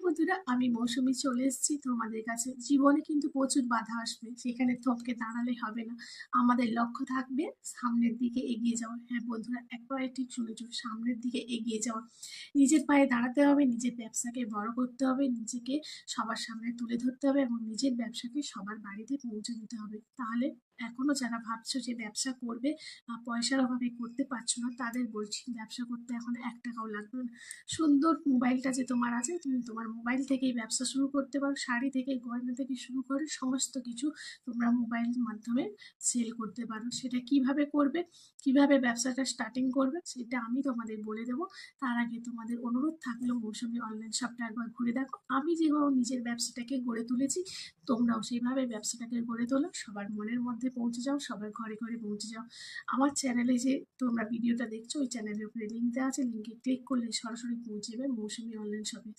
বন্ধুরা, আমি মৌসুমী চলে এসেছি তোমাদের কাছে। জীবনে কিন্তু প্রচুর বাধা আসবে, সেখানে থমকে দাঁড়ালে হবে না। আমাদের লক্ষ্য থাকবে সামনের দিকে এগিয়ে যাওয়া। হ্যাঁ বন্ধুরা, একেবারে ঠিক শুনেছো, সামনের দিকে এগিয়ে যাওয়া। নিজের পায়ে দাঁড়াতে হবে, নিজের ব্যবসাকে বড় করতে হবে, নিজেকে সবার সামনে তুলে ধরতে হবে এবং নিজের ব্যবসাকে সবার বাড়িতে পৌঁছে দিতে হবে। তাহলে এখনো যারা ভাবছো যে ব্যবসা করবে, পয়সার অভাবে করতে পারছো না, তাদের বলছি ব্যবসা করতে এখন 1 টাকাও লাগবে না। সুন্দর মোবাইলটা যে তোমার আছে, তুমি তোমার মোবাইল থেকেই ব্যবসা শুরু করতে পারো। শাড়ি থেকে, গয়না থেকে শুরু করে সমস্ত কিছু তোমরা মোবাইলের মাধ্যমে সেল করতে পারো। সেটা কিভাবে করবে, কিভাবে ব্যবসাটা স্টার্টিং করবে, সেটা আমি তোমাদের বলে দেবো। তার আগে তোমাদের অনুরোধ থাকলো মৌসুমী অনলাইন শপটা একবার ঘুরে দেখো। আমি যেভাবে নিজের ব্যবসাটাকে গড়ে তুলেছি, তোমরাও সেইভাবে ব্যবসাটাকে গড়ে তোলো, সবার মনের মধ্যে পৌঁছে যাও, সবার ঘরে ঘরে পৌঁছে যাও। আমার চ্যানেলে যে তোমরা ভিডিওটা দেখছো, ওই চ্যানেলের উপরে লিঙ্ক দেওয়া আছে, লিঙ্কে ক্লিক করলে সরাসরি পৌঁছে যাবে মৌসুমী অনলাইন শপে।